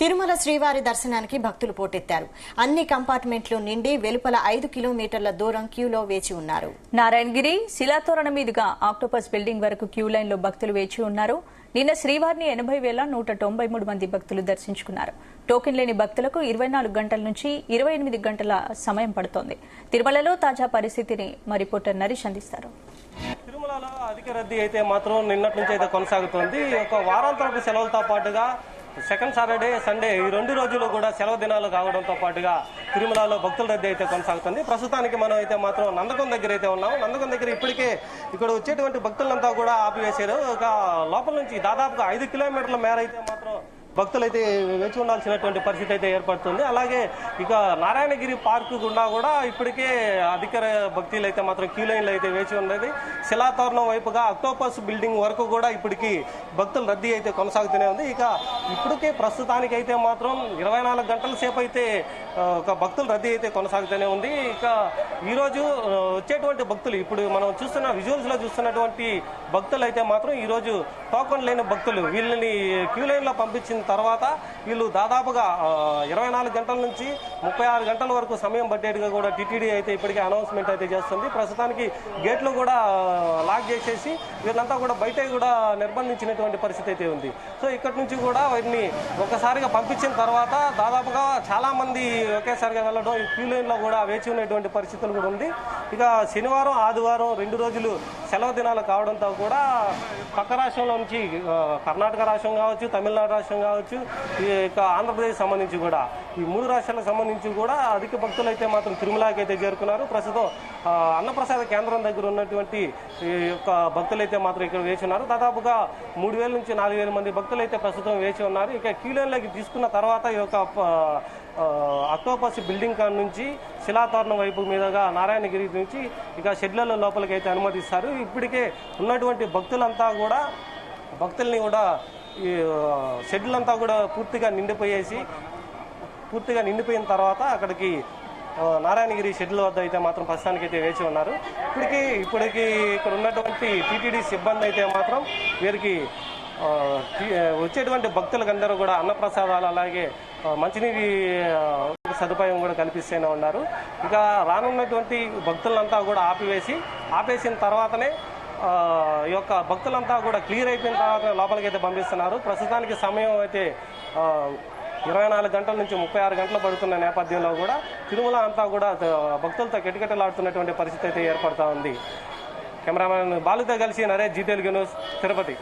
తిరుమల శ్రీవారి దర్శనానికి భక్తులు పోటెత్తారు. అన్ని కంపార్ట్మెంట్లు నిండి వెలుపల 5 కిలోమీటర్ల దూరం క్యూలో వేచి ఉన్నారు. నారాయణగిరి శిలాతోరణం మీదుగా ఆక్టోపస్ బిల్డింగ్ వరకు క్యూ లైన్ లో భక్తులు వేచి ఉన్నారు. నిన్న శ్రీవారిని 80,193 మంది భక్తులు దర్శించుకున్నారు. టోకెన్ లేని భక్తులకు 24 గంటల నుంచి 28 గంటల సమయం పడుతోంది. తిరుమలలో తాజా పరిస్థితిని మా రిపోర్టర్ నరేష్ అందిస్తారు. తిరుమలలో అధిక రద్దీ అయితే మాత్రం నిన్నటి నుంచి అయితే కొనసాగుతోంది. ఒక వారాంతరపు సెలవులతో పాటుగా సెకండ్ సాటర్డే సండే ఈ 2 రోజులు కూడా సెలవు దినాలు కావడంతో పాటుగా తిరుమలలో భక్తుల రద్దీ అయితే కొనసాగుతుంది. ప్రస్తుతానికి మనం అయితే మాత్రం నందకం దగ్గర అయితే ఉన్నాం. నందకం దగ్గర ఇప్పటికే ఇక్కడ వచ్చేటువంటి భక్తులంతా కూడా ఆపివేశారు. ఇక లోపల నుంచి దాదాపుగా 5 కిలోమీటర్ల మేర అయితే మాత్రం భక్తులైతే వేచి ఉండాల్సినటువంటి పరిస్థితి అయితే ఏర్పడుతుంది. అలాగే ఇక నారాయణగిరి పార్కు గుండా కూడా ఇప్పటికే అధిక భక్తులు అయితే మాత్రం క్యూ లైన్లు అయితే వేచి ఉన్నది. శిలాతోరణం వైపుగా ఆక్టోపస్ బిల్డింగ్ వరకు కూడా ఇప్పటికీ భక్తుల రద్దీ అయితే కొనసాగుతూనే ఉంది. ఇక ఇప్పటికే ప్రస్తుతానికి అయితే మాత్రం 24 గంటల సేపు అయితే ఒక భక్తుల రద్దీ అయితే కొనసాగుతూనే ఉంది. ఇక ఈరోజు వచ్చేటువంటి భక్తులు ఇప్పుడు మనం చూస్తున్న విజువల్స్ లో చూస్తున్నటువంటి భక్తులు అయితే మాత్రం ఈరోజు టోకన్ లేని భక్తులు వీళ్ళని క్యూ లైన్ లో పంపించిన తర్వాత వీళ్ళు దాదాపుగా 24 గంటల నుంచి 36 గంటల వరకు సమయం పట్టేట్టుగా కూడా టీటీడీ అయితే ఇప్పటికే అనౌన్స్మెంట్ అయితే చేస్తుంది. ప్రస్తుతానికి గేట్లు కూడా లాక్ చేసేసి వీళ్ళంతా కూడా బయట కూడా నిర్బంధించినటువంటి పరిస్థితి అయితే ఉంది. సో ఇక్కడి నుంచి కూడా వాటిని ఒకసారిగా పంపించిన తర్వాత దాదాపుగా చాలా మంది ఒకేసారిగా వెళ్ళడం క్యూ లైన్ లో కూడా వేచి ఉన్నటువంటి పరిస్థితులు కూడా ఉంది. ఇక శనివారం ఆదివారం 2 రోజులు సెలవు దినాలు కావడంతో కూడా పక్క రాష్ట్రంలో నుంచి కర్ణాటక రాష్ట్రం కావచ్చు, తమిళనాడు రాష్ట్రం కావచ్చు, ఇక ఆంధ్రప్రదేశ్ సంబంధించి కూడా ఈ 3 రాష్ట్రాలకు సంబంధించి కూడా అధిక భక్తులు అయితే మాత్రం తిరుమలకి అయితే చేరుకున్నారు. ప్రస్తుతం అన్నప్రసాద కేంద్రం దగ్గర ఉన్నటువంటి ఈ యొక్క భక్తులు అయితే మాత్రం ఇక్కడ వేచి ఉన్నారు. దాదాపుగా 3,000 నుంచి 4,000 మంది భక్తులు అయితే ప్రస్తుతం వేచి ఉన్నారు. ఇక క్యూ లైన్లోకి తీసుకున్న తర్వాత ఈ యొక్క ఆక్టోపస్ బిల్డింగ్ నుంచి శిలాతోరణం వైపు మీదుగా నారాయణగిరి నుంచి ఇక షెడ్ల లోపలికి అయితే అనుమతిస్తారు. ఇప్పటికే ఉన్నటువంటి భక్తుల్ని కూడా ఈ షెడ్లంతా కూడా పూర్తిగా నిండిపోయిన తర్వాత అక్కడికి నారాయణగిరి షెడ్ల వద్ద అయితే మాత్రం ప్రస్తుతానికి అయితే వేచి ఉన్నారు. ఇప్పటికి ఇక్కడ ఉన్నటువంటి టీటీడీ సిబ్బంది అయితే మాత్రం వీరికి వచ్చేటువంటి భక్తులకందరూ కూడా అన్నప్రసాదాలు అలాగే మంచినీటి సదుపాయం కూడా కల్పిస్తూనే ఉన్నారు. ఇక రానున్నటువంటి భక్తులంతా కూడా ఆపేసిన తర్వాతనే ఈ యొక్క భక్తులంతా కూడా క్లియర్ అయిపోయిన తర్వాత లోపలికైతే పంపిస్తున్నారు. ప్రస్తుతానికి సమయం అయితే 24 గంటల నుంచి 36 గంటలు పడుతున్న నేపథ్యంలో కూడా తిరుమల అంతా కూడా భక్తులతో కిటకిటలాడుతున్నటువంటి పరిస్థితి అయితే ఏర్పడతా ఉంది. కెమెరామెన్ బాలుతో కలిసి నరేష్, జీ తెలుగు న్యూస్, తిరుపతి.